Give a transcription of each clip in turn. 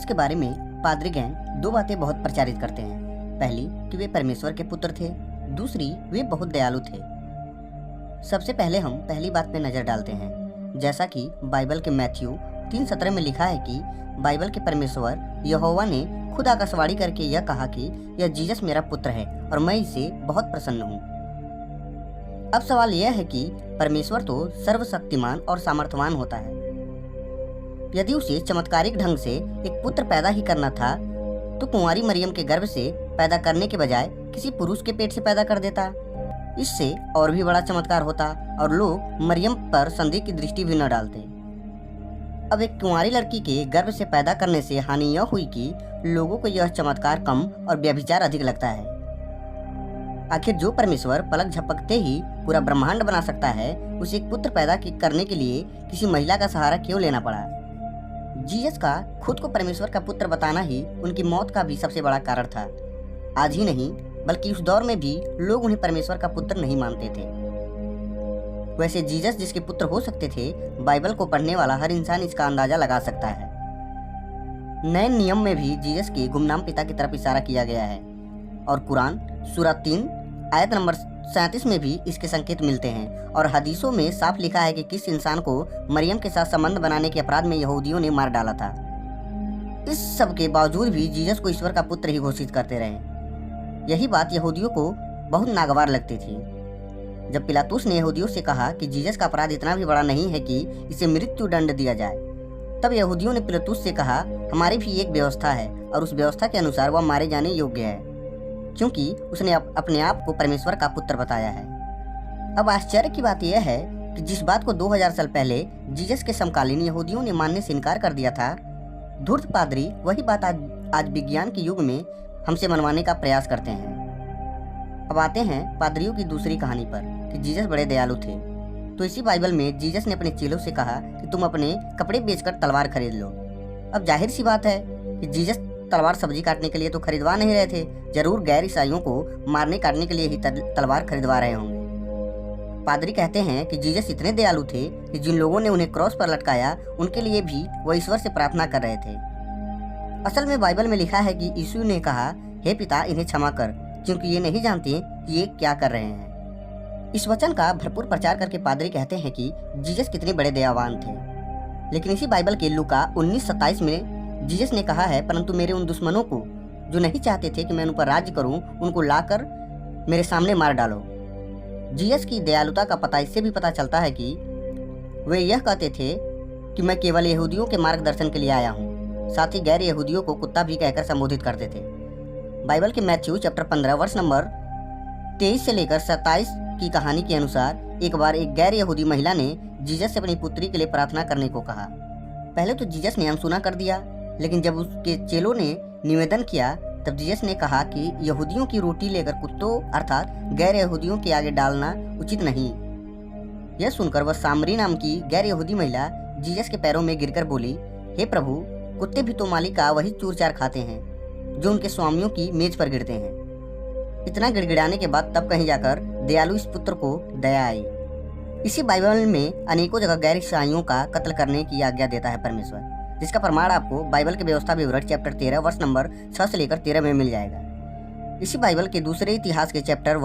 Jesus के बारे में पादरी गैंग दो बातें बहुत प्रचारित करते हैं। पहली कि वे परमेश्वर के पुत्र थे, दूसरी वे बहुत दयालु थे। सबसे पहले हम पहली बात पे नजर डालते हैं। जैसा कि बाइबल के मैथ्यू 3:17 में लिखा है कि बाइबल के परमेश्वर यहोवा ने खुद आकाशवाणी करके यह कहा कि यह जीसस मेरा पुत्र है और मैं इससे बहुत प्रसन्न हूँ। अब सवाल यह है कि परमेश्वर तो सर्वशक्तिमान और सामर्थ्यवान होता है। यदि उसे चमत्कारिक ढंग से एक पुत्र पैदा ही करना था तो कुंवारी मरियम के गर्भ से पैदा करने के बजाय किसी पुरुष के पेट से पैदा कर देता। इससे और भी बड़ा चमत्कार होता और लोग मरियम पर संदेह की दृष्टि भी न डालते। अब एक कुंवारी लड़की के गर्भ से पैदा करने से हानि यह हुई कि लोगों को यह चमत्कार कम और व्यभिचार अधिक लगता है। आखिर जो परमेश्वर पलक झपकते ही पूरा ब्रह्मांड बना सकता है, उसे एक पुत्र पैदा करने के लिए किसी महिला का सहारा क्यों लेना पड़ा? जीसस का खुद को परमेश्वर का पुत्र बताना ही उनकी मौत का भी सबसे बड़ा कारण था। आज ही नहीं बल्कि उस दौर में भी लोग उन्हें परमेश्वर का पुत्र नहीं मानते थे। वैसे जीसस जिसके पुत्र हो सकते थे, बाइबल को पढ़ने वाला हर इंसान इसका अंदाजा लगा सकता है। नए नियम में भी जीसस के गुमनाम पिता की तरफ इशारा किया गया है और कुरान सूरा 3 आयत नंबर 37 में भी इसके संकेत मिलते हैं। और हदीसों में साफ लिखा है कि किस इंसान को मरियम के साथ संबंध बनाने के अपराध में यहूदियों ने मार डाला था। इस सब के बावजूद भी जीसस को ईश्वर का पुत्र ही घोषित करते रहे। यही बात यहूदियों को बहुत नागवार लगती थी। जब पिलातुस ने यहूदियों से कहा कि जीसस का अपराध इतना भी बड़ा नहीं है कि इसे मृत्यु दंड दिया जाए, तब यहूदियों ने पिलातुस से कहा, हमारी भी एक व्यवस्था है और उस व्यवस्था के अनुसार वह मारे जाने योग्य है, क्योंकि उसने अपने आप को परमेश्वर का पुत्र बताया है। अब आश्चर्य की बात यह है कि जिस बात को 2000 साल पहले जीसस के समकालीन यहूदियों ने मानने से इनकार कर दिया था, धूर्त पादरी वही बात आज विज्ञान के युग में हमसे मनवाने का प्रयास करते हैं। अब आते हैं पादरियों की दूसरी कहानी पर कि जीसस बड़े दयालु थे। तो इसी बाइबल में जीसस ने अपने चेलों से कहा कि तुम अपने कपड़े बेचकर तलवार खरीद लो। अब जाहिर सी बात है कि जीसस तलवार सब्जी काटने के लिए तो खरीदवा नहीं रहे थे, जरूर गैर ईसाइयों को मारने काटने के लिए ही तलवार खरीदवा रहे होंगे। पादरी कहते हैं कि जीसस इतने दयालु थे कि जिन लोगों ने उन्हें क्रॉस पर लटकाया उनके लिए भी वह ईश्वर से प्रार्थना कर रहे थे। असल में बाइबल में लिखा है कि यीशु ने कहा, हे पिता इन्हें क्षमा कर, क्योंकि ये नहीं जानते कि ये क्या कर रहे हैं। इस वचन का भरपूर प्रचार करके पादरी कहते हैं कि जीसस कितने बड़े दयावान थे। लेकिन इसी बाइबल के लूका 19:27 में जीसस ने कहा है, परंतु मेरे उन दुश्मनों को जो नहीं चाहते थे कि मैं उन पर राज्य करूं, उनको लाकर मेरे सामने मार डालो। जीसस की दयालुता का पता इससे भी पता चलता है कि वे यह कहते थे कि मैं केवल यहूदियों के मार्गदर्शन के लिए आया हूँ। साथ ही गैर यहूदियों को कुत्ता भी कहकर संबोधित करते थे। बाइबल के मैथ्यू चैप्टर 15 वर्ष नंबर 23 से लेकर 27 की कहानी के अनुसार एक बार एक गैर यहूदी महिला ने जीसस से अपनी पुत्री के लिए प्रार्थना करने को कहा। पहले तो जीसस ने अनसुना कर दिया, लेकिन जब उसके चेलों ने निवेदन किया तब जीसस ने कहा कि यहूदियों की रोटी लेकर कुत्तों अर्थात गैर यहूदियों के आगे डालना उचित नहीं। यह सुनकर वह सामरी नाम की गैर यहूदी महिला जीसस के पैरों में गिरकर बोली, हे प्रभु, कुत्ते भी तो मालिक का वही चूर चार खाते हैं जो उनके स्वामियों की मेज पर गिरते हैं। इतना गिड़गिड़ाने के बाद तब कहीं जाकर दयालु इस पुत्र को दया आई। इसी बाइबल में अनेकों जगह गैर ईसाइयों का कत्ल करने की आज्ञा देता है परमेश्वर, जिसका प्रमाण आपको बाइबल के व्यवस्था विवरण चैप्टर 13 वर्ष नंबर 6 से लेकर 13 में मिल जाएगा। इसी बाइबल के दूसरे इतिहास के चैप्टर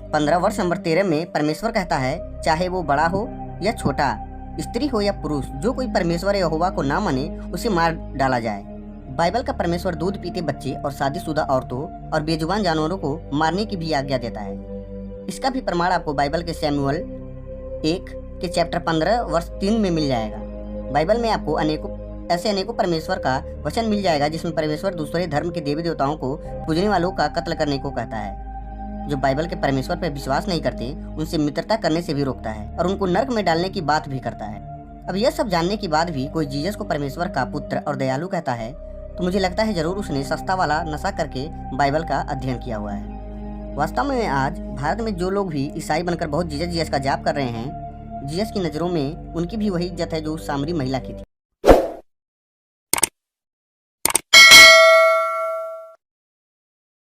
15 वर्ष नंबर 13 में परमेश्वर कहता है, चाहे वो बड़ा हो या छोटा, स्त्री हो या पुरुष, जो कोई परमेश्वर यहोवा को ना माने उसे मार डाला जाए। बाइबल का परमेश्वर दूध पीते बच्चे और शादीशुदा औरतों और बेजुबान जानवरों को मारने की भी आज्ञा देता है। इसका भी प्रमाण आपको बाइबल के सैमुअल 1 के चैप्टर 15 वर्ष 3 में मिल जाएगा। बाइबल में आपको अनेकों परमेश्वर का वचन मिल जाएगा जिसमें परमेश्वर दूसरे धर्म के देवी देवताओं को पूजने वालों का कत्ल करने को कहता है। जो बाइबल के परमेश्वर पर विश्वास नहीं करते उनसे मित्रता करने से भी रोकता है और उनको नर्क में डालने की बात भी करता है। अब यह सब जानने के बाद भी कोई जीसस को परमेश्वर का पुत्र और दयालु कहता है तो मुझे लगता है जरूर उसने सस्ता वाला नशा करके बाइबल का अध्ययन किया हुआ है। वास्तव में आज भारत में जो लोग भी ईसाई बनकर बहुत जीसस का जाप कर रहे हैं, जीसस की नज़रों में उनकी भी वही इज्जत है जो उस सामरी महिला की थी।